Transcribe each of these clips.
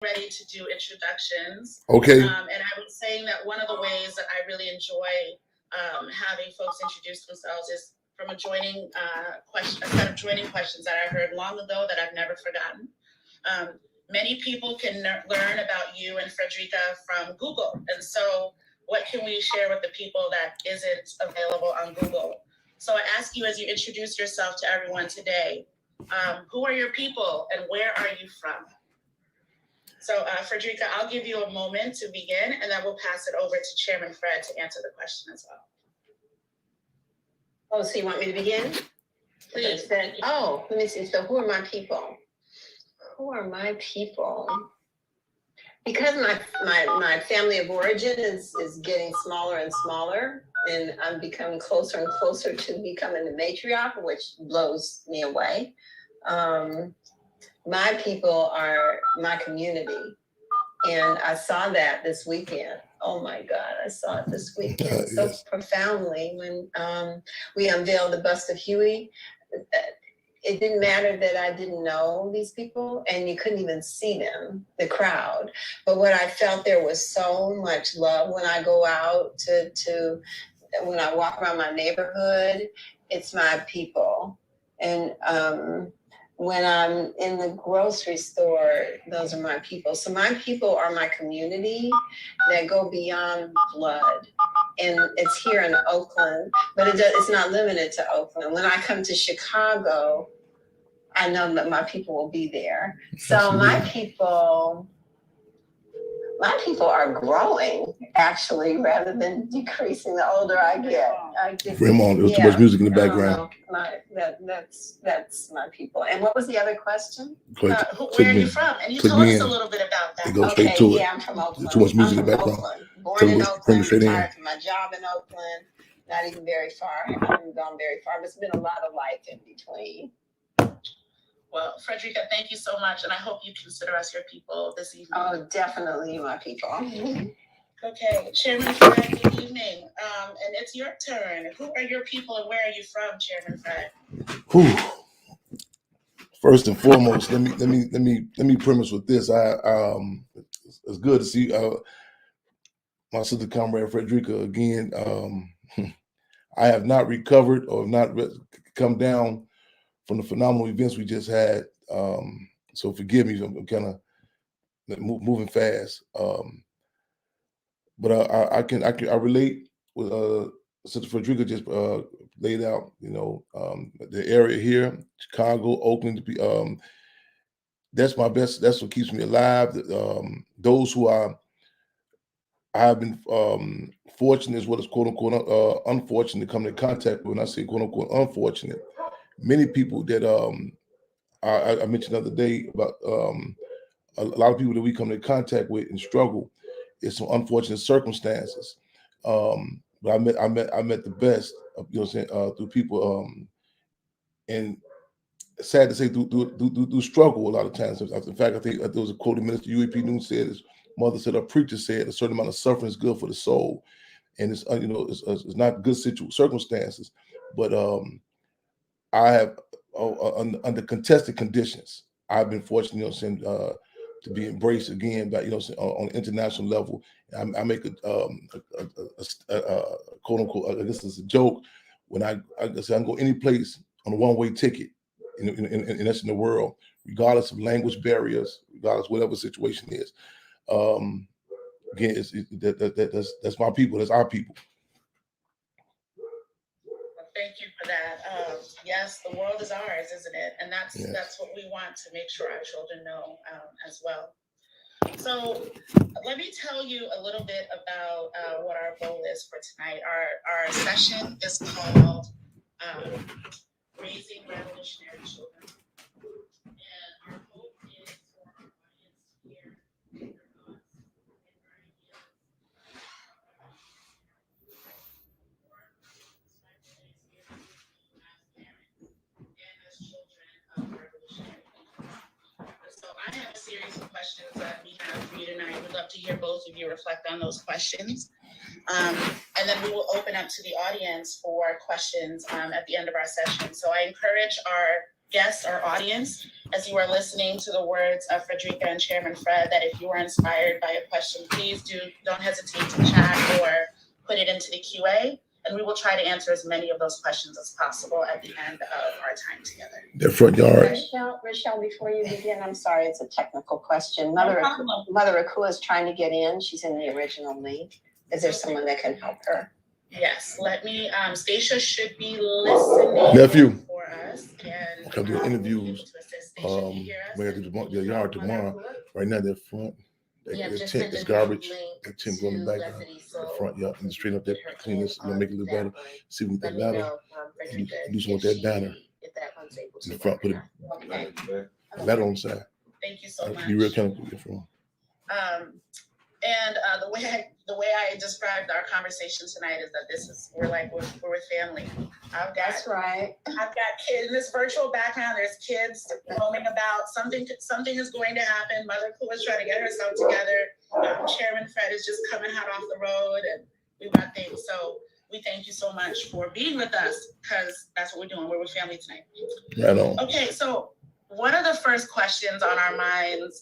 ready to do introductions. Okay. And I was saying that one of the ways that I really enjoy having folks introduce themselves is from a set of joining questions that I heard long ago that I've never forgotten. Many people can learn about you and Frederica from Google. And so what can we share with the people that isn't available on Google? So I ask you as you introduce yourself to everyone today, who are your people and where are you from? So Frederica, I'll give you a moment to begin and then we'll pass it over to Chairman Fred to answer the question as well. Oh, so you want me to begin? Please. Oh, let me see. So who are my people? Who are my people? Because my family of origin is getting smaller and smaller, and I'm becoming closer and closer to becoming the matriarch, which blows me away. My people are my community, and I saw that this weekend. Oh my God, I saw it this weekend so profoundly when we unveiled the bust of Huey. It didn't matter that I didn't know these people and you couldn't even see them, the crowd. But what I felt, there was so much love when I go out when I walk around my neighborhood, it's my people. And when I'm in the grocery store, those are my people. So my people are my community that go beyond blood. And it's here in Oakland, but it's not limited to Oakland. When I come to Chicago, I know that my people will be there. So my people are growing, actually, rather than decreasing the older I get. Raymond, there's too much music in the background. That's my people. And what was the other question? Where are you from? And you told us a little bit about that. Yeah, I'm from Oakland. There's too much music in the background. Born in Oakland, retired from my job in Oakland. Not even very far. I haven't gone very far, but it's been a lot of life in between. Well, Frederica, thank you so much, and I hope you consider us your people this evening. Oh, definitely my people. Okay, Chairman Fred, good evening. And it's your turn. Who are your people and where are you from, Chairman Fred? First and foremost, let me premise with this. It's good to see my sister comrade Frederica again. I have not recovered or not come down from the phenomenal events we just had. So forgive me, I'm kind of moving fast. But I relate with Sister Frederica just laid out. The area here, Chicago, Oakland. That's my best. That's what keeps me alive. Those who I have been fortunate, as well as quote unquote unfortunate, to come in contact with. When I say quote unquote unfortunate, many people that I mentioned the other day about a lot of people that we come in contact with and struggle. It's some unfortunate circumstances. But I met the best, through people, and sad to say, through struggle a lot of times. In fact, I think there was a quote the Minister UAP News said, his mother said, a preacher said, a certain amount of suffering is good for the soul, and it's it's not good circumstances, but I have under contested conditions. I've been fortunate, to be embraced again, by on an international level. I make a quote unquote, this is a joke, when I say I can go any place on a one-way ticket, and that's in the world, regardless of language barriers, regardless whatever the situation is. Again, that's my people. That's our people. Thank you for that. Yes, the world is ours, isn't it? And that's what we want to make sure our children know as well. So let me tell you a little bit about what our goal is for tonight. Our session is called Raising Revolutionary Children. And our hope is for our audience to hear their thoughts and their ideas. As children of revolutionary people. So I have a series of questions that we have for you tonight. We'd love to hear both of you reflect on those questions. And then we will open up to the audience for questions at the end of our session. So I encourage our guests, our audience, as you are listening to the words of Frederica and Chairman Fred, that if you are inspired by a question, please don't hesitate to chat or put it into the QA, and we will try to answer as many of those questions as possible at the end of our time together. The front yard. Rochelle, before you begin, I'm sorry, it's a technical question. No Mother problem. Akua is trying to get in. She's in the original link. Is there someone that can help her? Yes, let me, Stacia should be listening Nephew. for us, and I'm doing interviews. to assist. Stacia, can you hear us? We're gonna do the yard tomorrow. Right now, they're front. Yeah, The just tent send is a garbage. link The tent going in the to back. Leslie, The so front, yeah, and straighten up that, get her clean this, in make it a little on better. that one. See if we Let can me ladder. know, Frederica, Do something with that banner if that one's able in to the front. Put work it or not. ladder on the side. Thank you so much. Be real kind of from. And the way I described our conversation tonight is that we're with family. That's right. I've got kids in this virtual background. There's kids roaming about. Something is going to happen. Mother Kua is trying to get herself together. Chairman Fred is just coming hot off the road, and we've got things. So we thank you so much for being with us, because that's what we're doing. We're with family tonight. Right on. Okay, so one of the first questions on our minds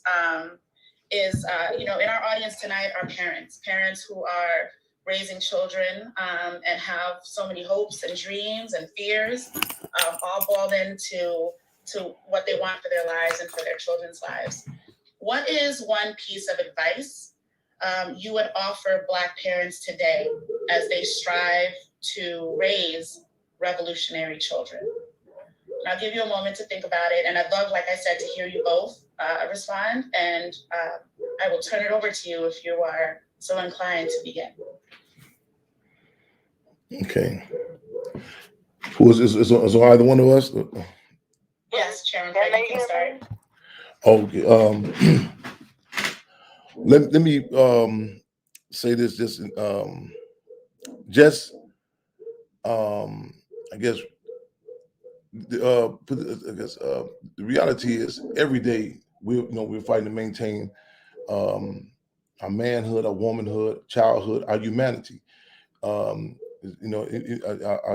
is, in our audience tonight are parents who are raising children and have so many hopes and dreams and fears, all boiled into what they want for their lives and for their children's lives. What is one piece of advice you would offer Black parents today as they strive to raise revolutionary children? And I'll give you a moment to think about it. And I'd love, like I said, to hear you both respond. And I will turn it over to you if you are so inclined to begin. Okay. Who is either one of us? Yes, Chairman Fred, you can start. Okay. Let me say this I guess the reality is every day we're fighting to maintain our manhood, our womanhood, childhood, our humanity. I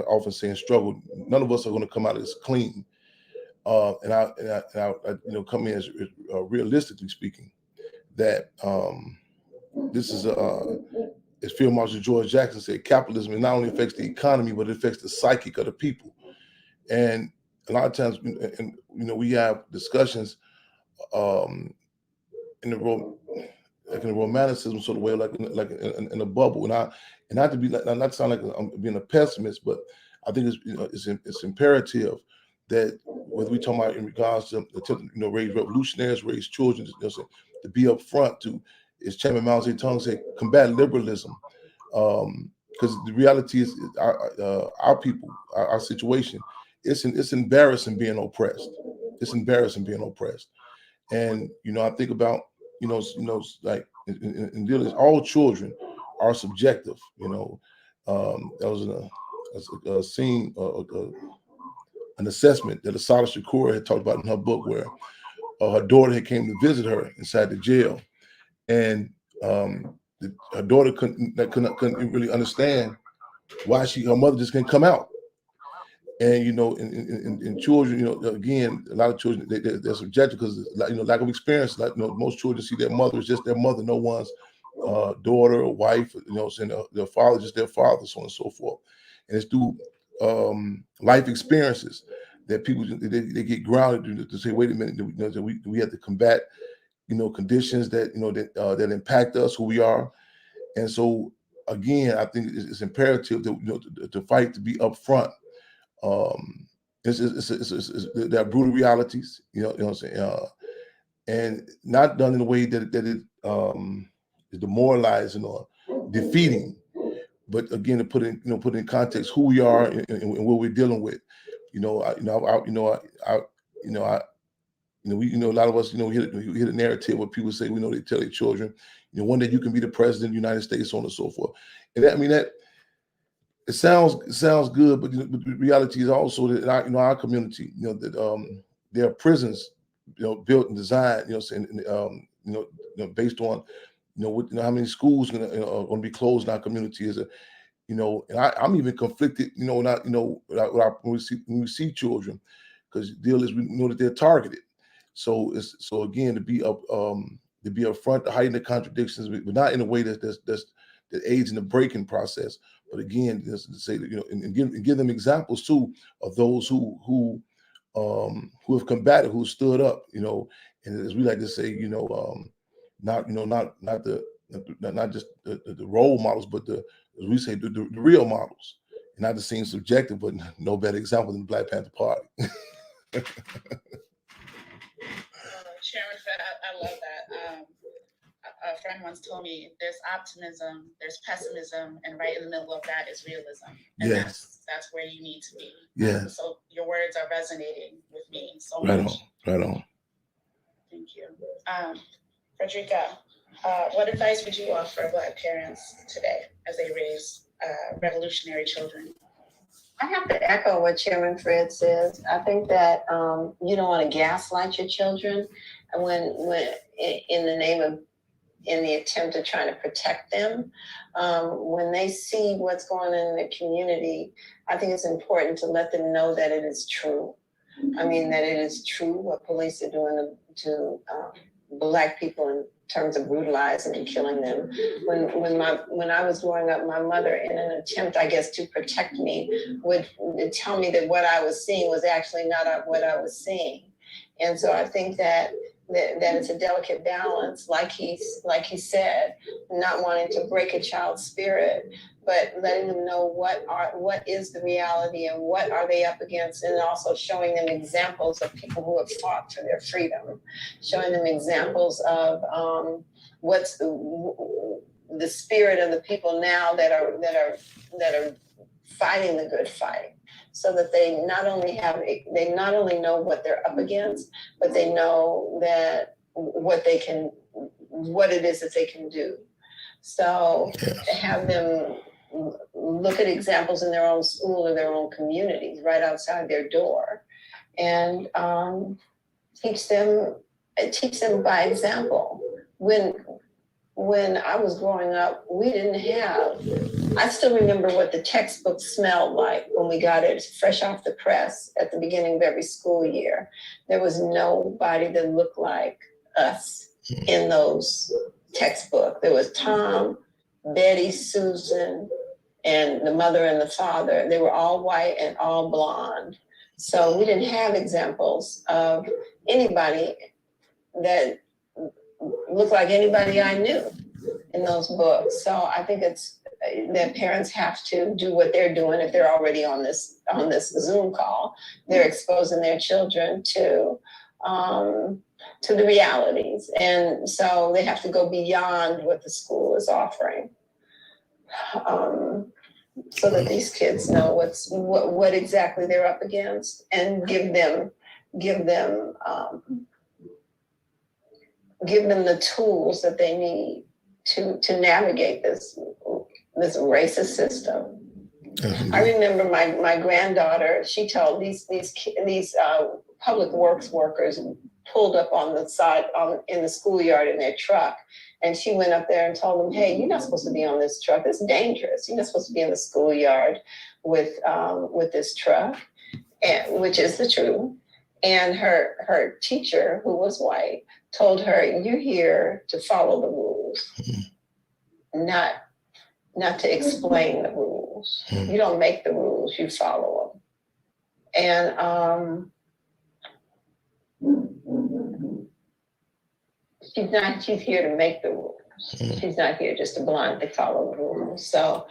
often say in struggle, none of us are going to come out of this clean. And I come in as realistically speaking, that this is as Field Marshal George Jackson said, capitalism not only affects the economy, but it affects the psychic of the people. And a lot of times, we have discussions in the romanticism sort of way, like in a bubble. And not to be not sound like I'm being a pessimist, but I think it's imperative that whether we talk about in regards to raise revolutionaries, raise children, to be up front to, as Chairman Mao Zedong said, combat liberalism. Because the reality is our people, our situation, it's embarrassing being oppressed. It's embarrassing being oppressed. And I think about like in dealings, all children are subjective. That was a scene, an assessment that Asada Shakur had talked about in her book, where her daughter had came to visit her inside the jail, and her daughter couldn't really understand why her mother just couldn't come out. And in children, again, a lot of children they're subjective because lack of experience. Like most children see their mother as just their mother, no one's daughter or wife. Their father just their father, so on and so forth. And it's through life experiences that people they get grounded to say, wait a minute, that we have to combat conditions that that impact us, who we are. And so again, I think it's imperative to fight to be upfront. There are brutal realities, you know what I'm saying, and not done in a way that it is demoralizing or defeating, but again to put in context who we are and what we're dealing with. A lot of us, we hear the narrative where people say, they tell their children, one day you can be the president of the United States, so on and so forth. And that it sounds good, but the reality is also that our community, that there are prisons, built and designed, based on, how many schools are going to be closed in our community. And I'm even conflicted, when we see children, because the deal is we know that they're targeted. So so again, to be upfront, to heighten the contradictions, but not in a way that aids in the breaking process. But again, just to say that, and give them examples too of those who have combated, who stood up, and as we like to say, not just the role models, but as we say, the real models. And not to seem subjective, but no better example than the Black Panther Party. Chairman Fred, I love that. A friend once told me there's optimism, there's pessimism, and right in the middle of that is realism. And Yes. that's where you need to be. Yes. So your words are resonating with me so Right much. on, right on. Thank you. Frederica, what advice would you offer Black parents today as they raise revolutionary children? I have to echo what Chairman Fred says. I think that you don't want to gaslight your children, and when in the attempt of trying to protect them, when they see what's going on in the community, I think it's important to let them know that it is true. I mean, that it is true what police are doing to Black people in terms of brutalizing and killing them. When I was growing up, my mother, in an attempt, I guess, to protect me, would tell me that what I was seeing was actually not what I was seeing. And so I think that it's a delicate balance, like he said, not wanting to break a child's spirit, but letting them know what is the reality and what are they up against, and also showing them examples of people who have fought for their freedom, showing them examples of what's the spirit of the people now that are fighting the good fight, so that they not only know what they're up against, but they know that what it is that they can do. So to have them look at examples in their own school or their own communities right outside their door, and teach them by example. When I was growing up, I still remember what the textbook smelled like when we got it fresh off the press at the beginning of every school year. There was nobody that looked like us in those textbooks. There was Tom, Betty, Susan, and the mother and the father. They were all white and all blonde. So we didn't have examples of anybody that looked like anybody I knew in those books. So I think it's that parents have to do what they're doing. If they're already on this Zoom call, they're exposing their children to the realities, and so they have to go beyond what the school is offering, so that these kids know what exactly they're up against, and give them the tools that they need to navigate this racist system. I remember my granddaughter, she told these public works workers pulled up on the side in the schoolyard in their truck, and she went up there and told them, "Hey, you're not supposed to be on this truck. It's dangerous. You're not supposed to be in the schoolyard with this truck," and which is the truth. And her teacher, who was white, told her, "You're here to follow the rules, not to explain the rules. You don't make the rules, you follow them." And she's here to make the rules. She's not here just to blindly follow the rules. So,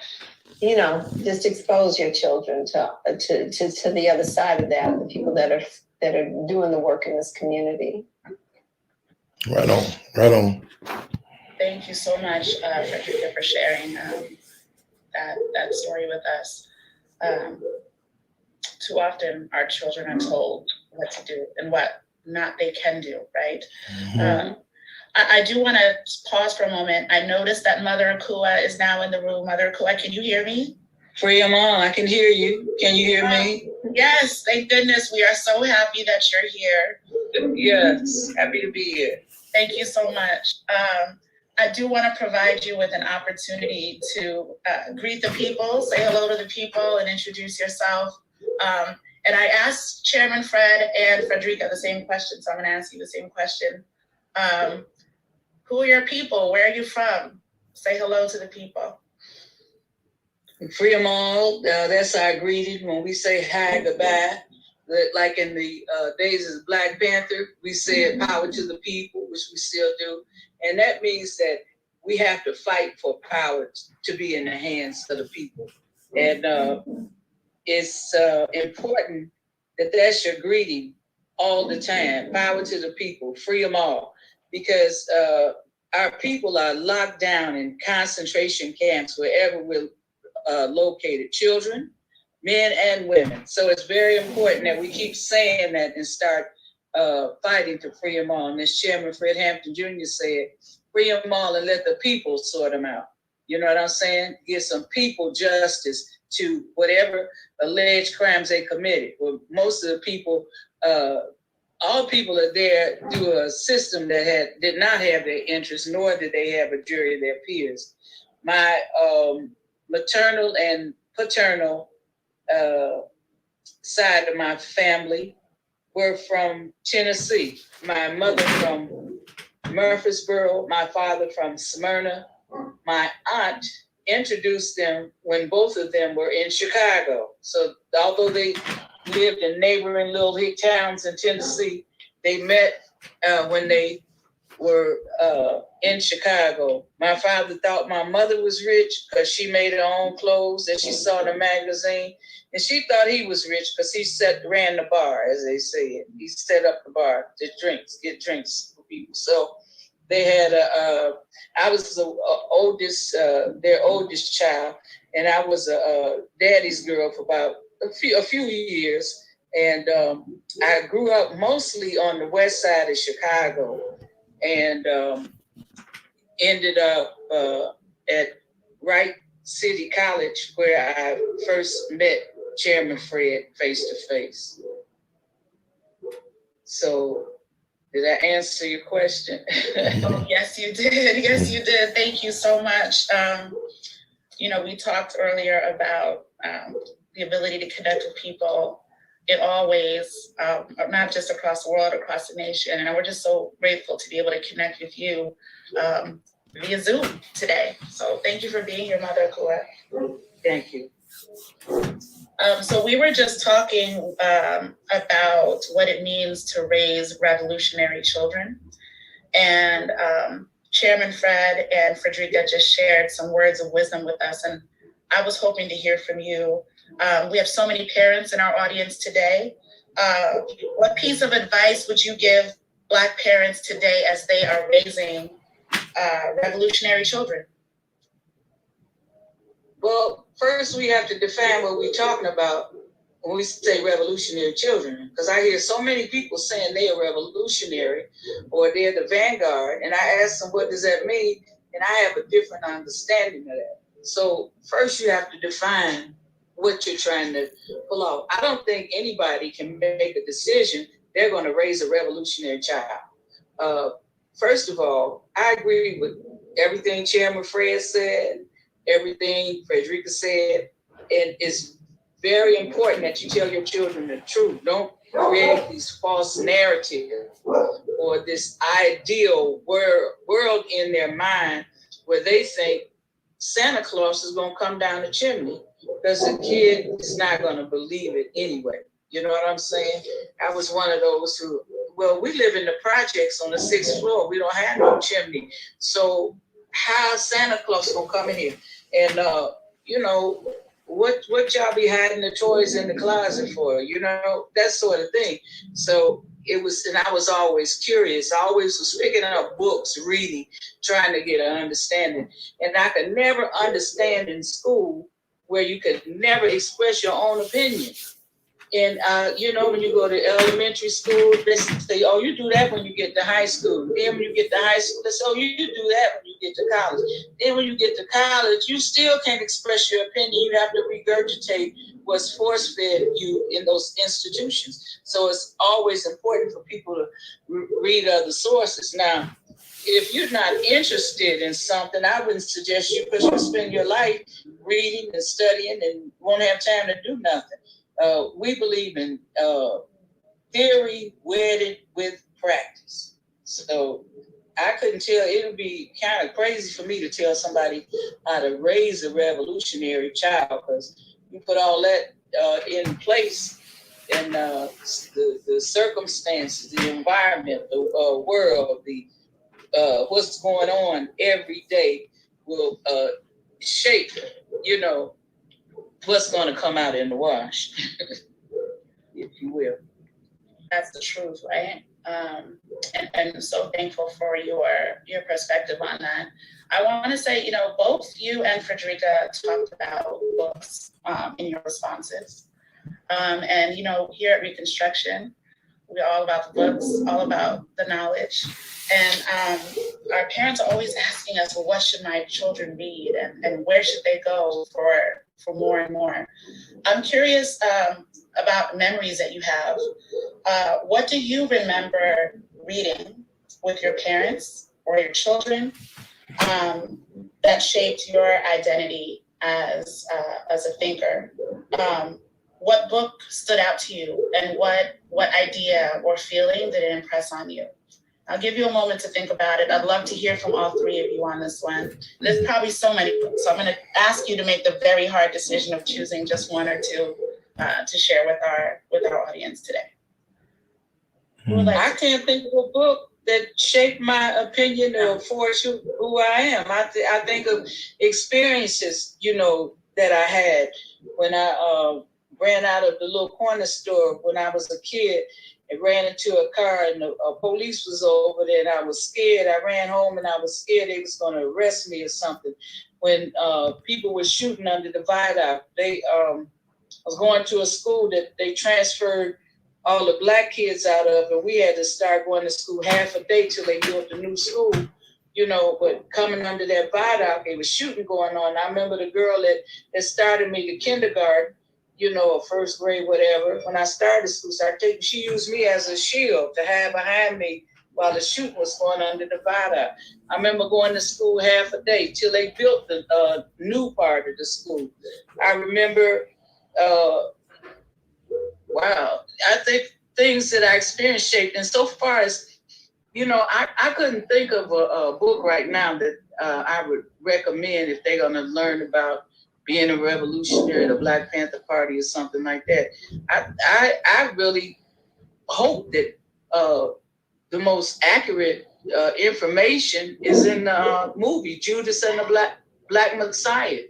just expose your children to the other side of that, the people that are doing the work in this community. Right on. Thank you so much, Frederica, for sharing that story with us. Too often our children are told what to do and what not they can do, right? Mm-hmm. I do want to pause for a moment. I noticed that Mother Akua is now in the room. Mother Akua, can you hear me? Free, I'm on. I can hear you. Can you hear me? Yes, thank goodness. We are so happy that you're here. Yes, happy to be here. Thank you so much. I do want to provide you with an opportunity to greet the people, say hello to the people, and introduce yourself. And I asked Chairman Fred and Frederica the same question, so I'm going to ask you the same question. Who are your people? Where are you from? Say hello to the people. Free them all. That's our greeting when we say hi, goodbye. Like in the days of Black Panther, we said power to the people, which we still do. And that means that we have to fight for power to be in the hands of the people. And it's important that that's your greeting all the time. Power to the people, free them all. Because our people are locked down in concentration camps wherever we're located, children, men and women. So it's very important that we keep saying that and start fighting to free them all. And as Chairman Fred Hampton Jr. said, free them all and let the people sort them out. You know what I'm saying? Give some people justice to whatever alleged crimes they committed. Well, most of the people, all people are there through a system that did not have their interests, nor did they have a jury of their peers. My maternal and paternal side of my family were from Tennessee. My mother from Murfreesboro, my father from Smyrna. My aunt introduced them when both of them were in Chicago. So although they lived in neighboring little hick towns in Tennessee, they met when they were in Chicago. My father thought my mother was rich because she made her own clothes that she saw in a magazine. And she thought he was rich because he ran the bar, as they say it. He set up the bar to get drinks for people. So they had I was the oldest, their oldest child, and I was a daddy's girl for about a few years. And I grew up mostly on the west side of Chicago, and ended up at Wright City College, where I first met Chairman Fred face to face. So, did I answer your question? Oh, yes, you did. Yes, you did. Thank you so much. We talked earlier about the ability to connect with people in all ways, not just across the world, across the nation. And we're just so grateful to be able to connect with you via Zoom today. So thank you for being here, Mother Colette. Thank you. So we were just talking about what it means to raise revolutionary children. And Chairman Fred and Frederica just shared some words of wisdom with us. And I was hoping to hear from you. We have so many parents in our audience today. What piece of advice would you give Black parents today as they are raising revolutionary children? Well, first we have to define what we're talking about when we say revolutionary children, because I hear so many people saying they are revolutionary or they're the vanguard, and I ask them, what does that mean? And I have a different understanding of that. So first you have to define what you're trying to pull off. I don't think anybody can make a decision they're going to raise a revolutionary child. First of all, I agree with everything Chairman Fred said, everything Frederica said, and it's very important that you tell your children the truth. Don't create these false narratives or this ideal world in their mind where they think Santa Claus is going to come down the chimney, because the kid is not going to believe it anyway. You know what I'm saying? I was one of those who, well, we live in the projects on the 6th floor. We don't have no chimney. So how Santa Claus going to come in here? And, what y'all be hiding the toys in the closet for? That sort of thing. So it was, and I was always curious. I always was picking up books, reading, trying to get an understanding. And I could never understand in school where you could never express your own opinion. And, when you go to elementary school, they say, oh, you do that when you get to high school. Then when you get to high school, they say, oh, you do that when you get to college. Then when you get to college, you still can't express your opinion. You have to regurgitate what's force-fed you in those institutions. So it's always important for people to read other sources. Now, if you're not interested in something, I wouldn't suggest you, because you spend your life reading and studying and won't have time to do nothing. we believe in theory wedded with practice. So I couldn't tell, it would be kind of crazy for me to tell somebody how to raise a revolutionary child, because you put all that in place, and the circumstances, the environment, the world, the what's going on every day will shape, what's going to come out in the wash, if you will. That's the truth, right? And I'm so thankful for your perspective on that. I want to say, both you and Frederica talked about books in your responses. And here at Reconstruction, we're all about the books, all about the knowledge. And our parents are always asking us, well, what should my children read, and where should they go for more and more? I'm curious about memories that you have. What do you remember reading with your parents or your children that shaped your identity as a thinker? What book stood out to you, and what idea or feeling did it impress on you? I'll give you a moment to think about it. I'd love to hear from all three of you on this one. There's probably so many books, so I'm going to ask you to make the very hard decision of choosing just one or two to share with our audience today. I can't think of a book that shaped my opinion or forged who I am. I think of experiences, that I had when I ran out of the little corner store when I was a kid and ran into a car, and the police was over there, and I was scared. I ran home and I was scared they was going to arrest me or something. When people were shooting under the viaduct, I was going to a school that they transferred all the black kids out of, and we had to start going to school half a day till they built the new school, but coming under that viaduct, there was shooting going on. I remember the girl that started me to kindergarten, or first grade, whatever. When I started school, she used me as a shield to have behind me while the shooting was going under the viaduct. I remember going to school half a day till they built the new part of the school. I remember, wow, I think things that I experienced shaped. And so far as, I couldn't think of a book right now that I would recommend if they're going to learn about being a revolutionary, the Black Panther Party or something like that. I really hope that the most accurate information is in the movie Judas and the Black Messiah.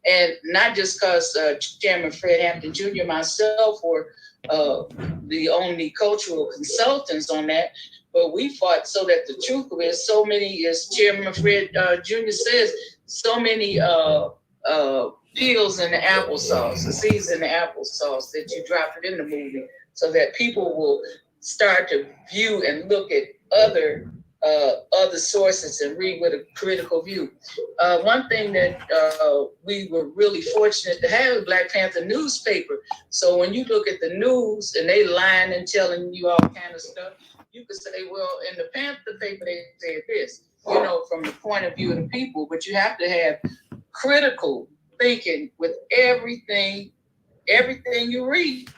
And not just because Chairman Fred Hampton Jr., myself, were the only cultural consultants on that, but we fought so that the truth is so many, as Chairman Fred Jr. says, so many peels in the applesauce, the seeds in the applesauce that you drop it in the movie, so that people will start to view and look at other sources and read with a critical view. One thing that we were really fortunate to have a Black Panther newspaper. So when you look at the news and they lying and telling you all kind of stuff, you could say, well, in the Panther paper they said this, from the point of view of the people. But you have to have critical thinking with everything you read.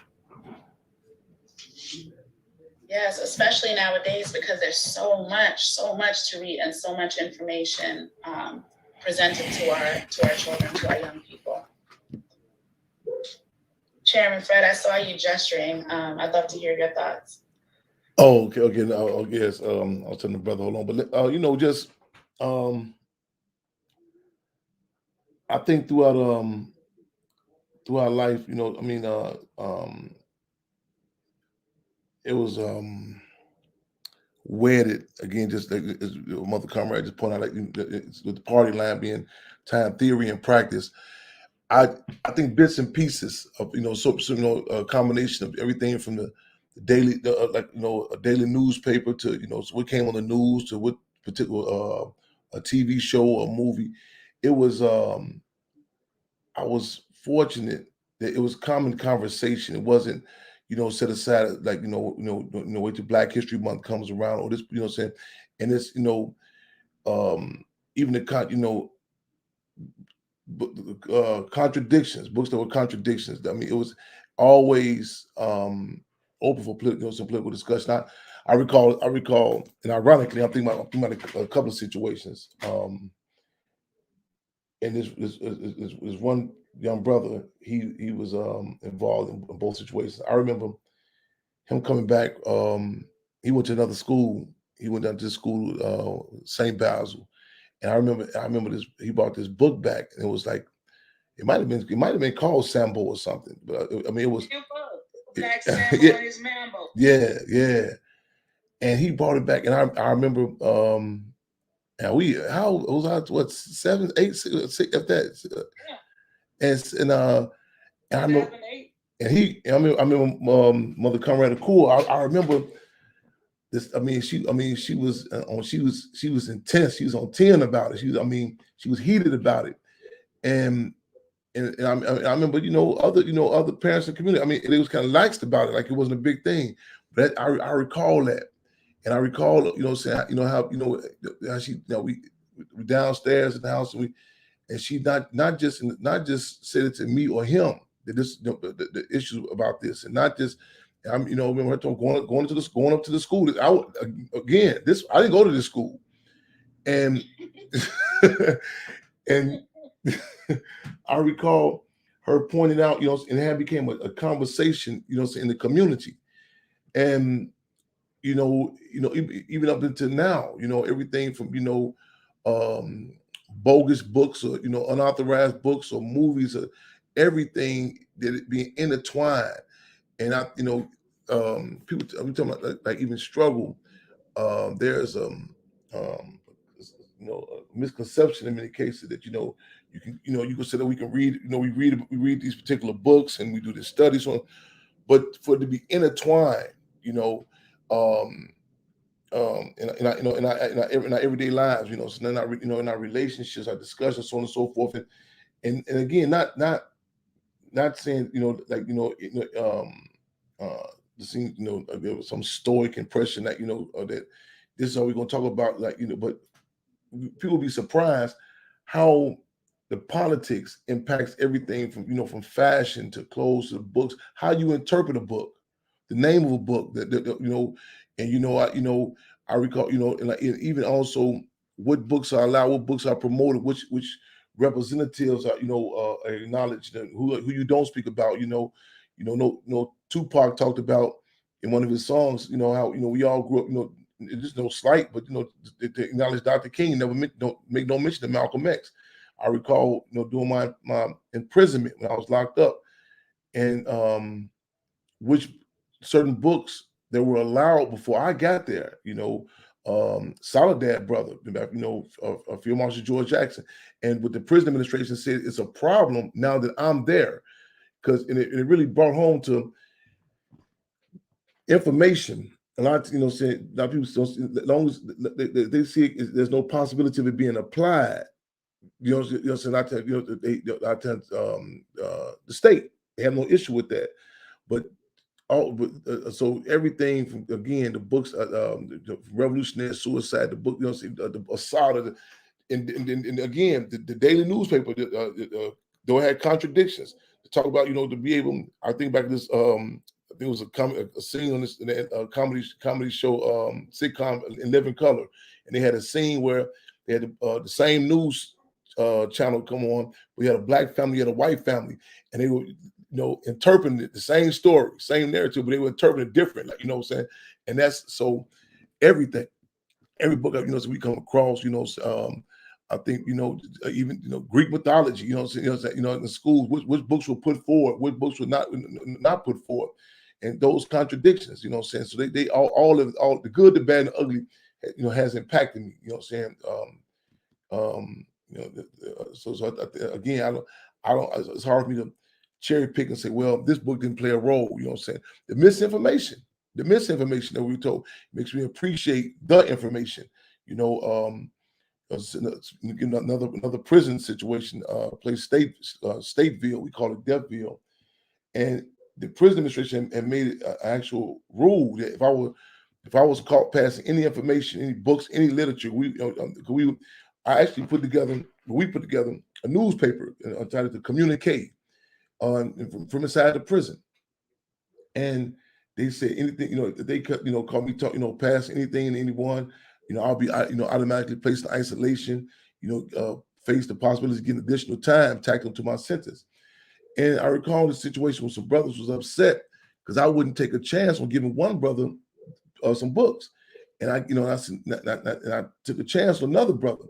Yes, especially nowadays, because there's so much to read and so much information presented to our children, to our young people. Chairman Fred, I saw you gesturing. I'd love to hear your thoughts. Oh, okay. No, yes. I'll tell the brother, hold on. But just I think throughout life, it was wedded again, just like as Mother Comrade just pointed out, like with the party line being time, theory, and practice. I think bits and pieces of a combination of everything from the daily a daily newspaper to so what came on the news to what particular a TV show or movie. It was I was fortunate that it was common conversation. It wasn't set aside like wait till Black History Month comes around or this what I'm saying, and it's even the contradictions, books that were contradictions. I mean, it was always open for some political discussion. I recall, and ironically, I'm thinking about a couple of situations. And this one young brother, he was involved in both situations. I remember him coming back. He went to another school. He went down to school, St. Basil, and I remember this. He brought this book back, and it was like it might have been called Sambo or something. But I mean, it was Black Sambo yeah, and his Mambo. yeah. And he brought it back, and I remember. And how was I? What 7, 8, 6, if that? And I remember, 7, 8. I remember Mother Conrad Cool. I remember this. I mean, she was she was intense. She was on 10 about it. She was heated about it. And I remember, other parents in the community. I mean, they was kind of laxed about it, like it wasn't a big thing. But I recall that, and I recall, saying, how, how she, we downstairs in the house, and she not just said it to me or him that this, the issue about this, and not just, remember her going up to the school. Again, I didn't go to this school, and and I recall her pointing out, and it had became a conversation, in the community, and even up until now, everything from bogus books or unauthorized books or movies or everything that it being intertwined, and people I'm talking about like even struggle. There's a misconception in many cases that you can say that we can read, we read these particular books and we do the studies on, but for it to be intertwined, um in our everyday lives, so then in our relationships, our discussions, so on and so forth, and again, not saying, the scene, there was some stoic impression that that this is all we're going to talk about, but people be surprised how the politics impacts everything from fashion to clothes to books, how you interpret a book, the name of a book, and I recall, and even also what books are allowed, what books are promoted, which representatives are, are acknowledged, and who you don't speak about, no Tupac talked about in one of his songs, how we all grew up, there's no slight, but to acknowledge Dr. King, never don't make no mention of Malcolm X. I recall, doing my imprisonment when I was locked up, and which certain books that were allowed before I got there, Soledad Brother, Field Marshal George Jackson, and what the prison administration said, it's a problem now that I'm there, because it really brought home to information. A lot, saying a lot of people don't, as long as they see it, there's no possibility of it being applied. So I tell the state, they have no issue with that, but so everything from, again, the books, the revolutionary suicide, the book, the assault, and again the daily newspaper, though it had contradictions, to talk about, to be able. I think back to this. I think it was a scene on this comedy show, sitcom in Living Color, and they had a scene where they had the same news channel come on. We had a black family, had a white family, and they were interpreting it, the same story, same narrative, but they were interpreting it different, like, what I'm saying. And that's so everything, every book, so we come across, I think, even, Greek mythology, in the schools, which books were put forward, which books were not put forward, and those contradictions, what I'm saying. So they all the good, the bad, and the ugly, has impacted me, what I'm saying. Again, I don't. It's hard for me to cherry pick and say, well, this book didn't play a role. You know what I'm saying? The misinformation that we were told makes me appreciate the information. Another prison situation, place Stateville, we call it Deathville, and the prison administration had made an actual rule that if I was caught passing any information, any books, any literature, I actually put together a newspaper entitled "The Communique" from inside the prison. And they say anything, if they could, call me talk, pass anything and anyone, I'll be, automatically placed in isolation, face the possibility of getting additional time tackled to my sentence. And I recall the situation where some brothers was upset because I wouldn't take a chance on giving one brother some books. And and I took a chance on another brother.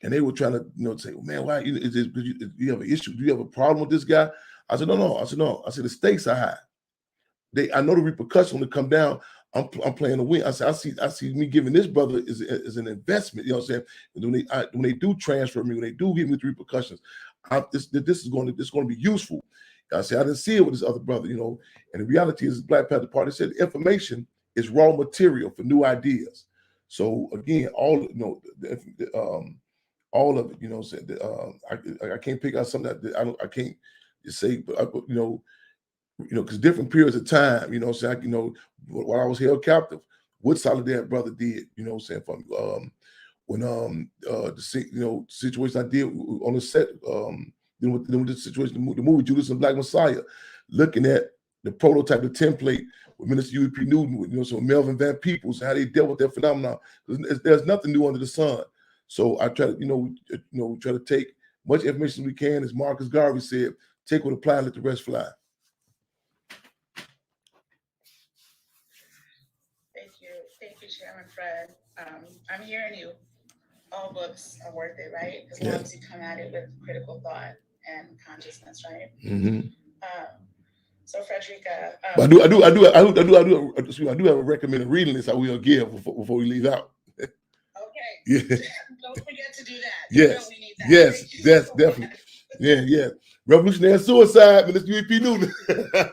And they were trying to, say, well, man, why is this? Do you have an issue? Do you have a problem with this guy? I said, no. I said, the stakes are high. I know the repercussion when it come down. I'm playing to win. I said, I see me giving this brother is an investment. You know what I'm saying? When they do transfer me, when they do give me the repercussions, this is going to be useful. I said, I didn't see it with this other brother, and the reality is, Black Panther Party said information is raw material for new ideas. So again, all of it, I can't pick out something that I can't just say, but because different periods of time, while I was held captive, what Solidarity Brother did, for me, when the situation I did on the set, with the situation, the movie Judas and Black Messiah, looking at the prototype, the template with Minister U.P. Newton, with so Melvin Van Peebles, how they dealt with that phenomenon. There's nothing new under the sun. So I try to, try to take much information we can, as Marcus Garvey said, take what apply, let the rest fly. Thank you, Chairman Fred. I'm hearing you. All books are worth it, right? As Yeah. long as you come at it with critical thought and consciousness, right? Mm-hmm. So, Frederica, I do have a recommended reading list I will give before we leave out. Okay. Yeah. Don't forget to do that. Yes. We need that. Yes. Thank you That's so definitely. much. Yeah. Revolutionary suicide, Minister U.P. Newton. Right on.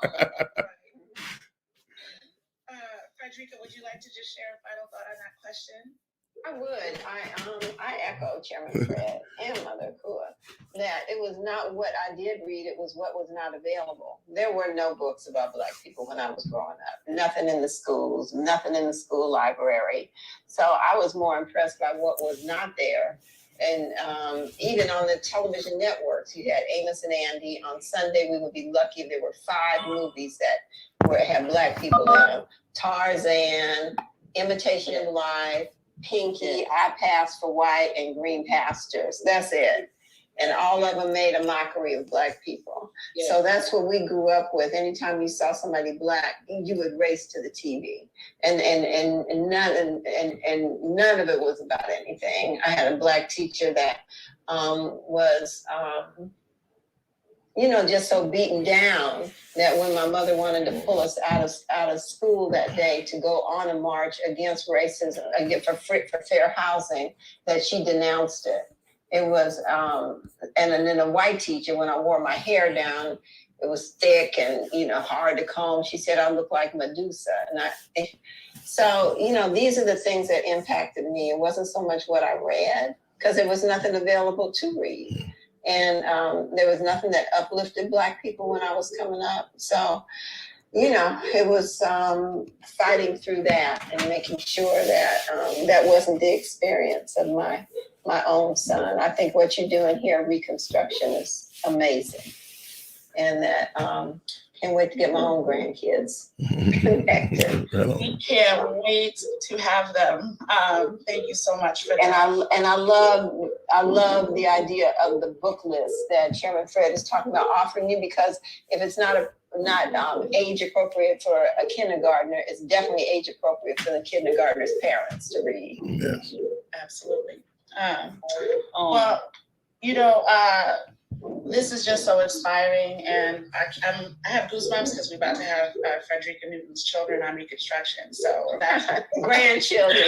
Right. Frederica, would you like to just share a final thought on that question? I would. I echo Chairman Fred and Mother Kua that it was not what I did read, it was what was not available. There were no books about Black people when I was growing up. Nothing in the schools, nothing in the school library. So I was more impressed by what was not there. And even on the television networks, you had Amos and Andy. On Sunday, we would be lucky if there were 5 movies that had Black people in them. Tarzan, Imitation of Life, Pinky, I Pass for White, and Green Pastures. That's it. And all of them made a mockery of Black people. Yeah. So that's what we grew up with. Anytime you saw somebody Black, you would race to the TV. And none of it was about anything. I had a Black teacher that was just so beaten down that when my mother wanted to pull us out of school that day to go on a march against racism, for fair housing, that she denounced it. It was, and then a white teacher, when I wore my hair down, it was thick and, hard to comb. She said I looked like Medusa. So these are the things that impacted me. It wasn't so much what I read, because there was nothing available to read. And there was nothing that uplifted Black people when I was coming up. So, it was fighting through that and making sure that that wasn't the experience of my own son. I think what you're doing here, Reconstruction, is amazing. And that can't wait to get my own grandkids connected. We can't wait to have them. Thank you so much for that. And I love the idea of the book list that Chairman Fred is talking about offering you, because if it's not age appropriate for a kindergartner, it's definitely age appropriate for the kindergartner's parents to read. Yes. Absolutely. Well, this is just so inspiring, and I have goosebumps because we're about to have Frederica Newton's children on Reconstruction. So that grandchildren.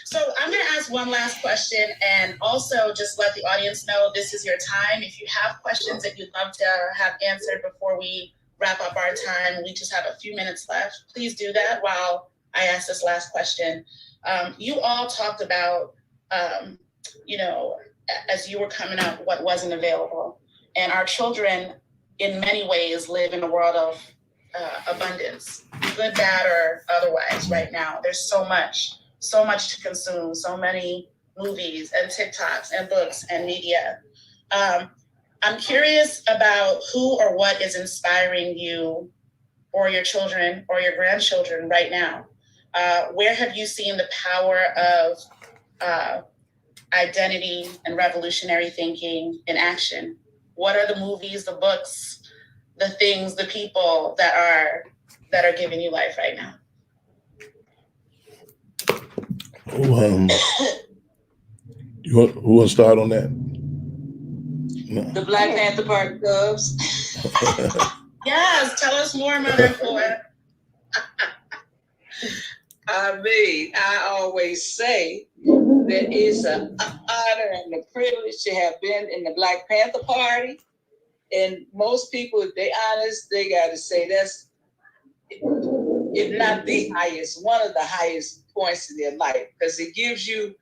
So I'm going to ask one last question, and also just let the audience know this is your time. If you have questions that you'd love to have answered before we wrap up our time, we just have a few minutes left. Please do that while I ask this last question. You all talked about as you were coming up, what wasn't available. And our children, in many ways, live in a world of abundance, good, bad, or otherwise right now. There's so much to consume, so many movies and TikToks and books and media. I'm curious about who or what is inspiring you or your children or your grandchildren right now. Where have you seen the power of identity and revolutionary thinking in action? What are the movies, the books, the things, the people that are giving you life right now? Who want to start on that? The Black Panther Party Cubs. Yes, tell us more, Mother Ford. I mean, I always say that it's an honor and a privilege to have been in the Black Panther Party. And most people, if they honest, they got to say that's, if not the highest, one of the highest points in their life, because it gives you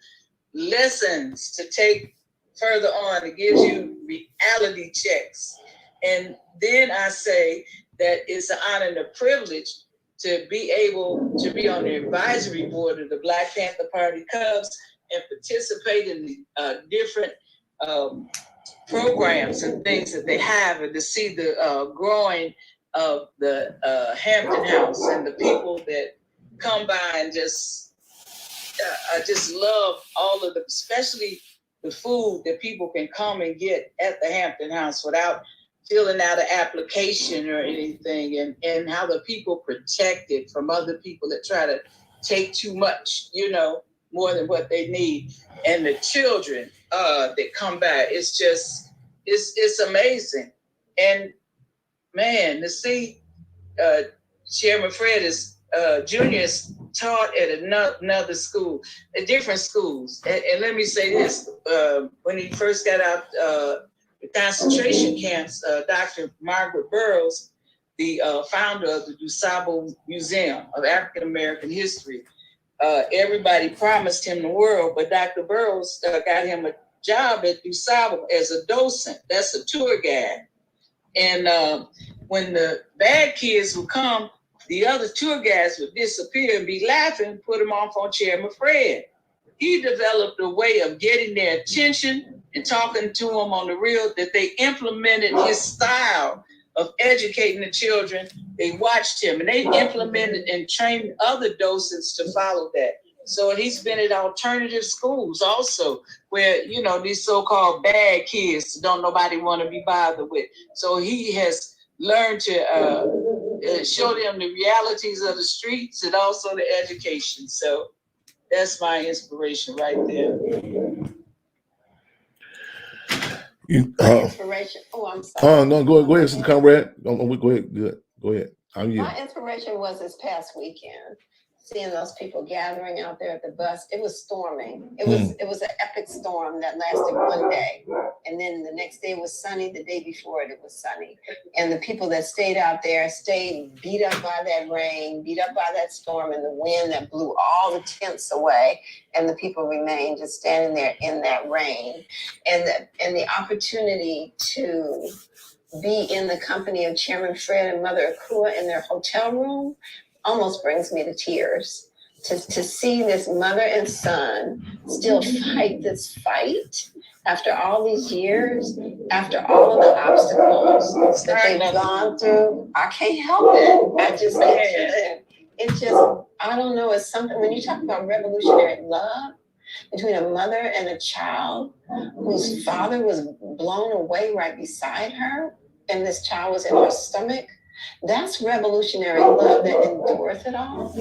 lessons to take further on. It gives you reality checks. And then I say that it's an honor and a privilege to be able to be on the advisory board of the Black Panther Party Cubs and participate in the different programs and things that they have, and to see the growing of the Hampton House and the people that come by and just I just love all of the, especially the food that people can come and get at the Hampton House without filling out an application or anything, and how the people protect it from other people that try to take too much, more than what they need. And the children that come back, it's just, it's amazing. And man, to see Chairman Fred Jr. is taught at another school, at different schools. And let me say this, when he first got out the concentration camps, Dr. Margaret Burroughs, the founder of the DuSable Museum of African American History, everybody promised him the world, but Dr. Burroughs got him a job at DuSable as a docent. That's a tour guide. And when the bad kids would come, the other tour guides would disappear and be laughing, put them off on Chairman Fred. He developed a way of getting their attention and talking to them on the real, that they implemented his style of educating the children. They watched him and they implemented and trained other docents to follow that. So he's been at alternative schools also, where, these so-called bad kids don't nobody want to be bothered with. So he has learned to show them the realities of the streets and also the education. So that's my inspiration right there. Inspiration. Oh, I'm sorry. No, go ahead, Sister Conrad. Go ahead. Good. Go ahead. My inspiration was this past weekend, seeing those people gathering out there at the bus. It was storming. It was an epic storm that lasted one day. And then the next day was sunny. The day before it was sunny. And the people that stayed out there stayed beat up by that rain, beat up by that storm and the wind that blew all the tents away. And the people remained just standing there in that rain. And the opportunity to be in the company of Chairman Fred and Mother Akua in their hotel room almost brings me to tears. To see this mother and son still fight this fight after all these years, after all of the obstacles that they've gone through, I can't help it. I don't know, it's something, when you talk about revolutionary love between a mother and a child whose father was blown away right beside her, and this child was in her stomach, that's revolutionary love that endureth it all.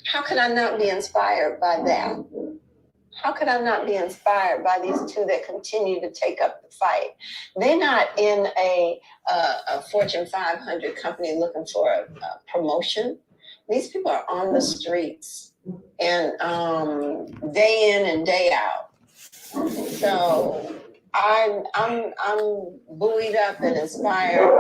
How could I not be inspired by that? How could I not be inspired by these two that continue to take up the fight? They're not in a Fortune 500 company looking for a promotion. These people are on the streets and day in and day out. So I'm buoyed up and inspired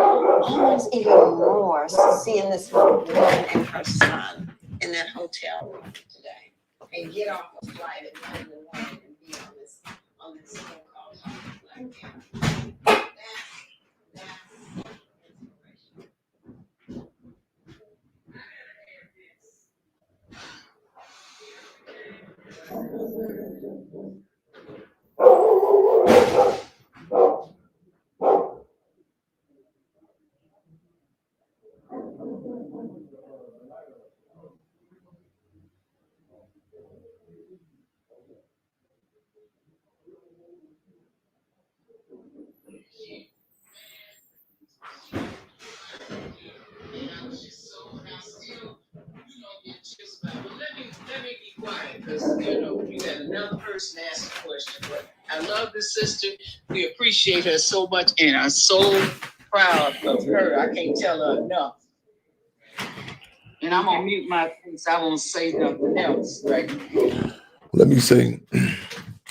almost even more seeing this woman and her son in that hotel room today and get off a flight at 1 in the morning and be on this so-called Black Panther. That's inspiration. let me be quiet because you got another person ask a question. But I love this sister. We appreciate her so much, and I'm so proud of her. I can't tell her enough. And I'm gonna mute my face. I won't say nothing else, right? Let me say,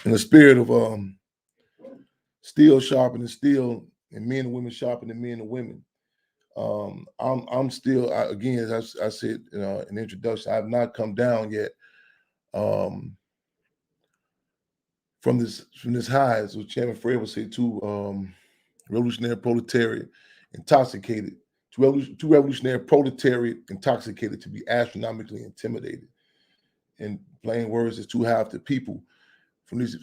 in the spirit of still sharpening steel, and men and women sharpening men and women. I'm still, again, as I said in the introduction, I have not come down yet from this high, as Chairman Fred would say, to revolutionary proletariat intoxicated, to revolutionary proletariat intoxicated to be astronomically intimidated. In plain words, it's too half the people from this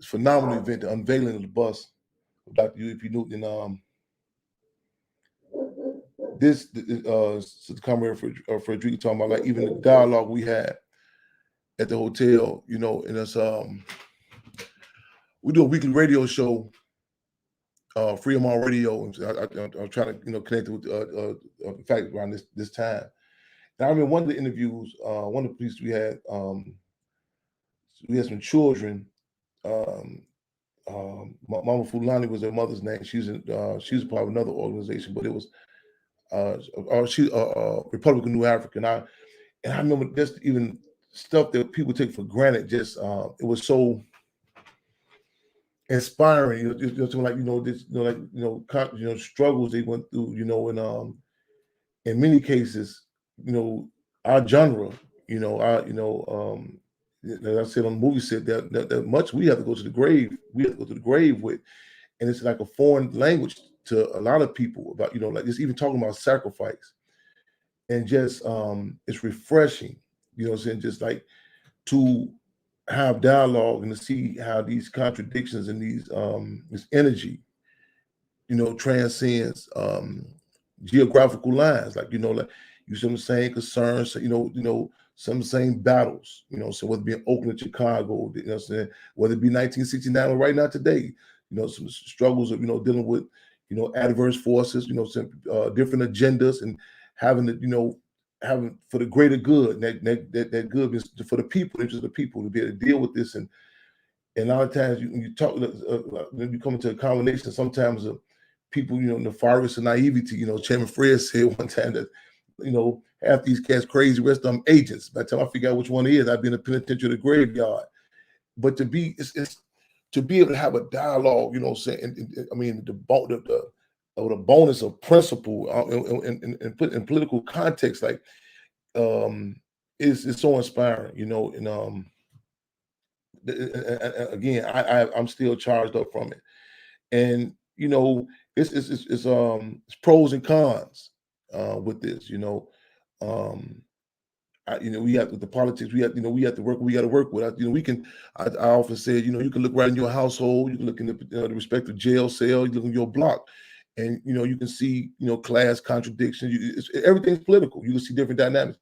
phenomenal event, the unveiling of the bust of Dr. U.E.P. Newton. This Comrade Frederica talking about, like, even the dialogue we had at the hotel, and it's we do a weekly radio show, Freedom on Radio, and I'm trying to connect it with in fact around this time. And I remember one of the interviews, one of the pieces we had some children. Mama Fulani was their mother's name. She's a part of another organization, but it was Republican New Africa. And I remember just even stuff that people take for granted. Just it was so inspiring. Struggles they went through. And in many cases, our genre. As I said on the movie set, that much we have to go to the grave. We have to go to the grave with, and it's like a foreign language to a lot of people about like just even talking about sacrifice, and just it's refreshing. What I'm saying, just like to have dialogue and to see how these contradictions and this energy, transcends geographical lines. Like you some of the same concerns, some of the same battles, so whether it be in Oakland, Chicago, what I'm saying, whether it be 1969 or right now today, some struggles of, dealing with, adverse forces, some different agendas, and having to, having for the greater good, that good is for the people, interest of the people, to be able to deal with this. And a lot of times when you talk, when you come into a combination, sometimes of people, nefarious and naivety. Chairman Fred said one time that, half these cats crazy, rest of them agents. By the time I figure out which one it is, I've been in the penitentiary, the graveyard. But to be, it's to be able to have a dialogue, saying, I mean, the bonus of principle and put in political context, like, is so inspiring, and again, I'm still charged up from it, and it's pros and cons with this, we have the politics. We have to work. We got to work with. I often said, you can look right in your household. You can look in the respective jail cell. You look in your block, and you can see class contradictions. Everything's political. You can see different dynamics,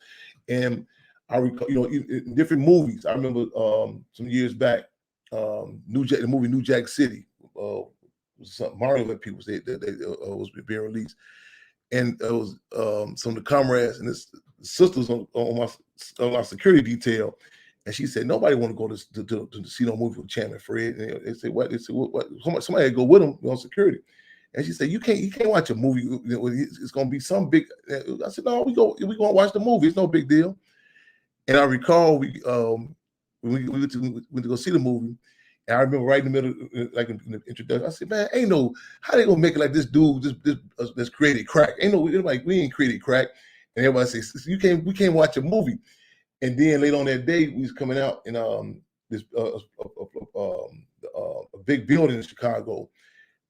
and I recall in different movies. I remember some years back, the movie New Jack City. Mario let people say that was being released, and it was some of the comrades and his sisters on my security detail, and she said nobody want to go to see no movie with Chairman Fred. And they said what? They said what? Somebody had to go with him on security, and she said you can't watch a movie. It's gonna be some big. I said no, we gonna watch the movie. It's no big deal. And I recall when we went to go see the movie. And I remember right in the middle, like in the introduction, I said, "Man, ain't no how they gonna make it like this dude that's created crack? Ain't no like we ain't created crack." And everybody says, we can't watch a movie." And then later on that day, we was coming out in this a big building in Chicago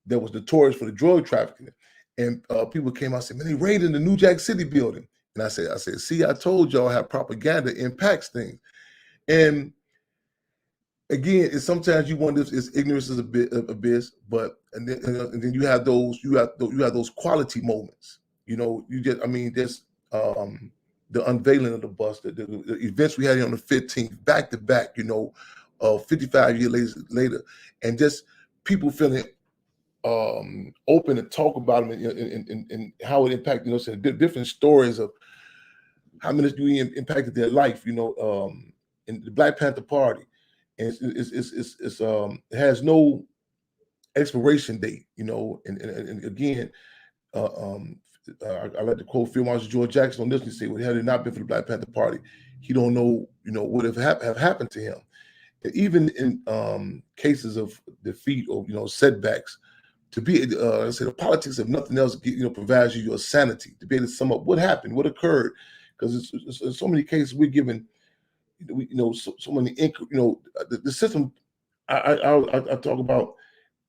that was notorious for the drug trafficking, and people came out and said, "Man, they raided the New Jack City building." And I said, "See, I told y'all how propaganda impacts things." And again, it's sometimes you wonder if it's ignorance is a bit of abyss, but and then you have those quality moments. There's the unveiling of the bus, the events we had here on the 15th, back to back. 55 years later, and just people feeling open to talk about them and how it impacted. Different stories of how many you impacted their life, you know, in the Black Panther Party. And it has no expiration date, you know, and again, I like to quote Field Marshal George Jackson on this. He said, "Well, had it not been for the Black Panther Party, he don't know, you know, what have happened to him." And even in cases of defeat or, you know, setbacks, to be, I say, the politics, if nothing else, you know, provides you your sanity to be able to sum up what happened, what occurred, because in so many cases we're given, you know, so many, you know, the system. I talk about,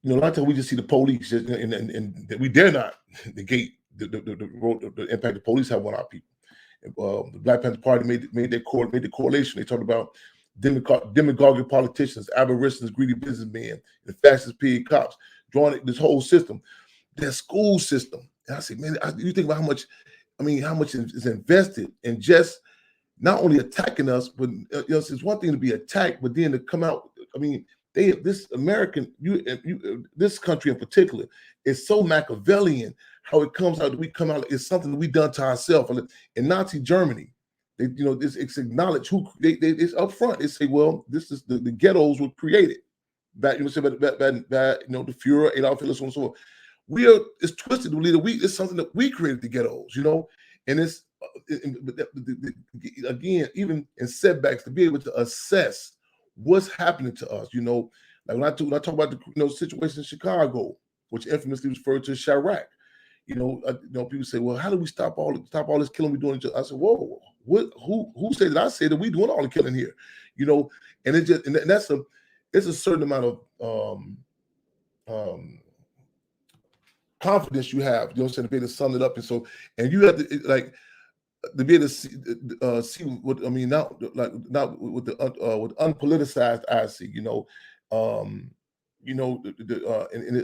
you know, a lot of times we just see the police, and we dare not negate the impact the police have on our people. The Black Panther Party made the correlation. They talked about demagogic politicians, avaricious, greedy businessmen, the fastest paid cops, drawing this whole system, their school system. And I say, man, you think about how much, I mean, how much is invested in just not only attacking us, but you know, it's one thing to be attacked, but then to come out. I mean, this this country in particular is so Machiavellian. How it comes out, we come out, it's something that we done to ourselves. In Nazi Germany, they, you know, it's acknowledged who it's up front. They say, well, this is the ghettos were created back, you know, you know, the Fuhrer, Adolf Hitler, so on and so forth. It's twisted to believe that it's something that we created, the ghettos, you know, and it's again, even in setbacks, to be able to assess what's happening to us, you know, like when I talk about the, you know, situation in Chicago, which infamously was referred to as Chirac. You know, people say, well, how do we stop all this killing we doing? I said, whoa, who said that? I said that we doing all the killing here, you know, and it just, and it's a certain amount of confidence you have, you know what I'm saying, to be able to sum it up. And so, and you have to, like, to be able to see what, I mean, not with with unpoliticized eyes, see, you know, and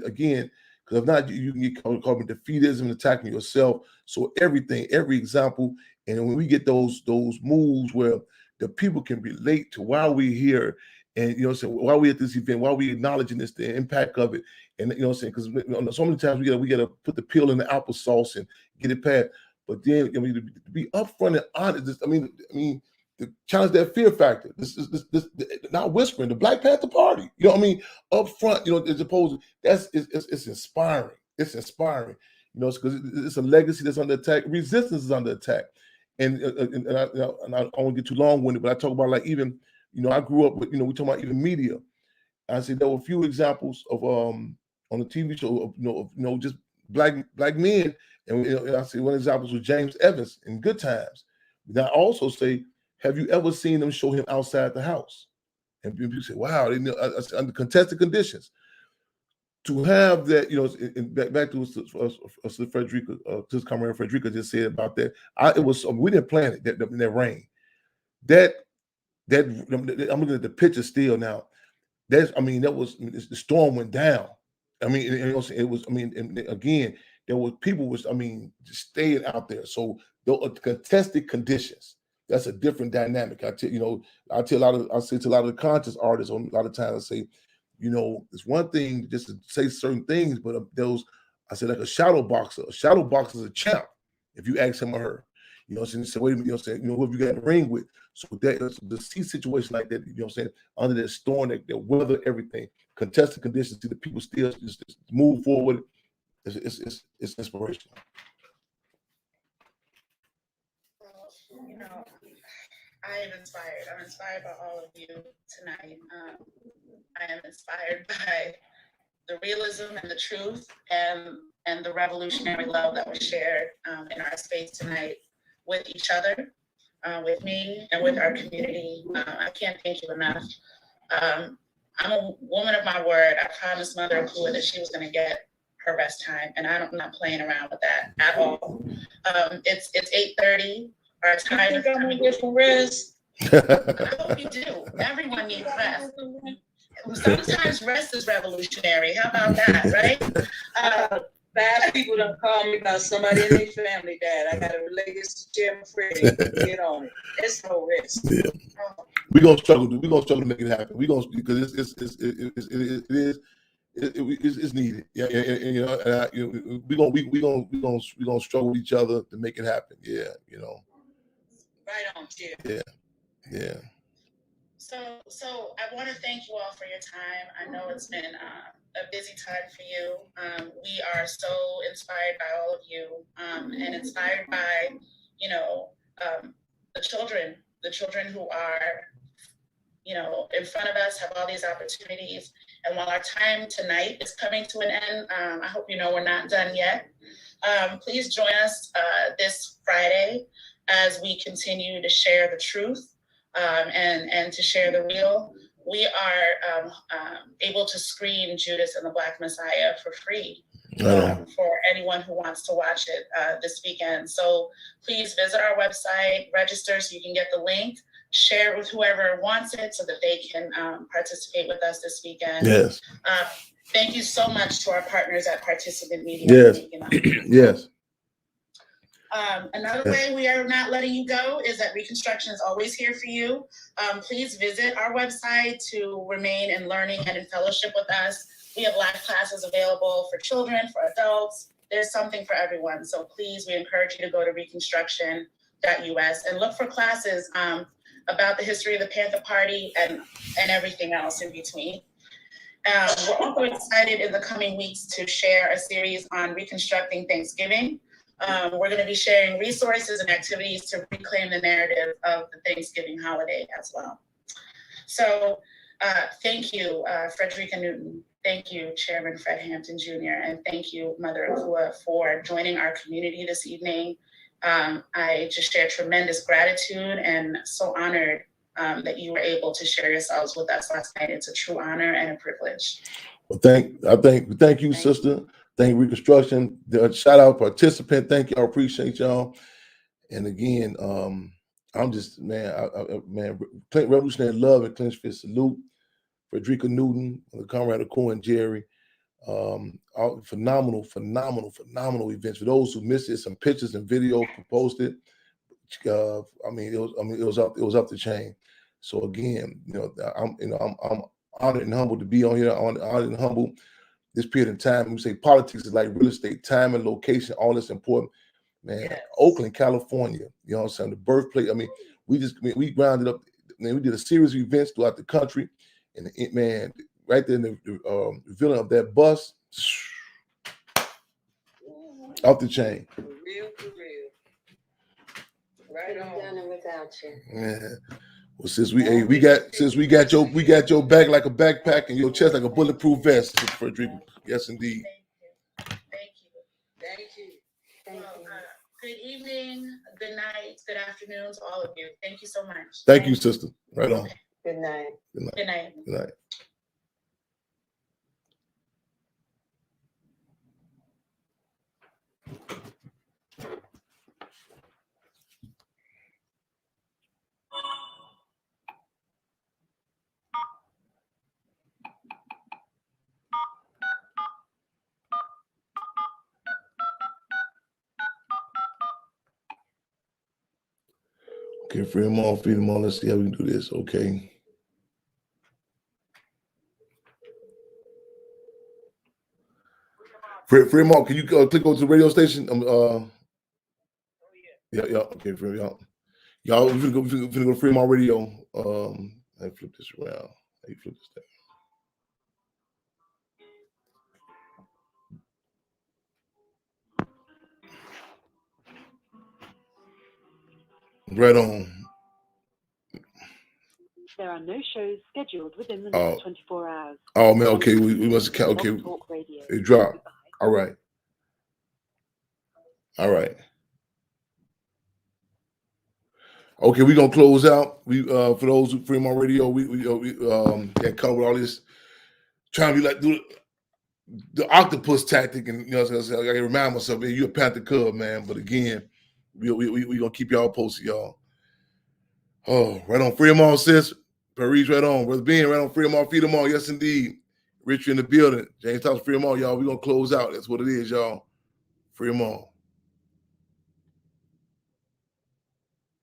again, because if not, you can get caught in defeatism and attacking yourself. So everything, every example, and when we get those moves where the people can relate to why we're here, and, you know, so why we at this event, why we acknowledging this, the impact of it, and, you know, what I'm saying, because, you know, so many times we gotta put the pill in the applesauce and get it past. But then, I mean, to be upfront and honest, I mean, to challenge that fear factor. This not whispering. The Black Panther Party, you know what I mean, upfront, you know, as opposed to it's inspiring. It's inspiring, you know, because it's a legacy that's under attack. Resistance is under attack, and I don't want to get too long-winded, but I talk about, like, even, you know, I grew up with, you know, we talk about even media. I said there were a few examples of on the TV show of, you know, just black men. And, you know, I say one example was James Evans in Good Times. Now I also say, have you ever seen them show him outside the house? And people say, wow, they know, under contested conditions. To have that, you know, back to Frederica, to Comrade Frederica just said about that. It was, we didn't plan it, that rain. That I'm looking at the picture still now. That was, the storm went down. I mean, it was, I mean, and again, there was people was, I mean, just staying out there. So the contested conditions, that's a different dynamic. I say to a lot of the conscious artists, a lot of times I say, you know, it's one thing just to say certain things, but I said, like a shadow boxer is a champ if you ask him or her. You know what I'm saying? So wait a minute, you know what I'm saying? You know, who have you got in the ring with? So that the sea situation like that, you know what I'm saying, under that storm, that weather, everything, contested conditions, see the people still just move forward. It's inspirational. You know, I am inspired. I'm inspired by all of you tonight. I am inspired by the realism and the truth and the revolutionary love that was shared in our space tonight with each other, with me, and with our community. I can't thank you enough. I'm a woman of my word. I promised Mother Akua that she was going to get her rest time, and I'm not playing around with that at all. It's 8:30. Our time is I'm gonna get some rest. I hope you do. Everyone needs rest. Sometimes rest is revolutionary. How about that, right? 5 people done called me about somebody in their family died. I gotta relay this to Chairman Fred. Get on it. It's no rest. Yeah. We're gonna struggle to make it happen. We're gonna, because it's needed. Yeah, and, you know, we're gonna struggle with each other to make it happen. Yeah, you know. Yeah. Yeah. So I want to thank you all for your time. I know it's been a busy time for you. We are so inspired by all of you, and inspired by, you know, the children who are, you know, in front of us, have all these opportunities. And while our time tonight is coming to an end, I hope you know we're not done yet. Please join us this Friday as we continue to share the truth and to share the real. We are able to screen Judas and the Black Messiah for free for anyone who wants to watch it this weekend. So please visit our website, register so you can get the link, share it with whoever wants it so that they can participate with us this weekend. Yes. Thank you so much to our partners at Participant Media. Yes. Yes. Another way we are not letting you go is that Reconstruction is always here for you. Please visit our website to remain in learning and in fellowship with us. We have live classes available for children, for adults. There's something for everyone. So please, we encourage you to go to reconstruction.us and look for classes about the history of the Panther Party and everything else in between. We're also excited in the coming weeks to share a series on reconstructing Thanksgiving. We're going to be sharing resources and activities to reclaim the narrative of the Thanksgiving holiday as well. So thank you, Frederica Newton. Thank you, Chairman Fred Hampton Jr. And thank you, Mother Akua, for joining our community this evening. I just share tremendous gratitude and so honored that you were able to share yourselves with us last night. It's a true honor and a privilege. Well, thank you, sister. Thank Reconstruction. Shout out participant. Thank y'all. Appreciate y'all. And again, I'm just man, Revolutionary Love and Clinch Fist salute. Frederica Newton, the Comrade Akua and Jerry. All phenomenal events. For those who missed it, some pictures and videos posted. It was up the chain. So again, I'm honored and humbled to be on here. Honored and humbled. This period of time, we say politics is like real estate, time and location, all that's important. Man, yes. Oakland, California, you know what I'm saying? The birthplace. I mean, we grounded up, man, we did a series of events throughout the country. And man, right there in the villain of that bus, off the chain. For real. Right on. Done it without you. Yeah. Well, since we got your back like a backpack and your chest like a bulletproof vest, Frederica. Yes, indeed. Thank you. Good evening, good night, good afternoon to all of you. Thank you so much. Thank you, sister. Right on. Good night. Good night. Good night. Okay, feed them all. Let's see how we can do this. Okay. Free them all. Can you click over to the radio station? Yeah. Okay, free y'all. Y'all, we're gonna go to Fremont Radio. I flip this around. How you flip this thing? Right on. There are no shows scheduled within the next 24 hours. Oh man, okay, we must count. Okay, it dropped. All right. Okay, we're gonna close out. We for those who Fremont Radio, we got covered all this trying to be like do the octopus tactic, and I gotta remind myself, man, you're a Panther Cub, man. But again, we gonna keep y'all posted, y'all. Oh, right on, free them all, sis. Paris, right on. Brother Ben, right on, free them all, feed them all. Yes, indeed. Richard in the building. James Thompson, free them all, y'all. We gonna close out. That's what it is, y'all. Free them all.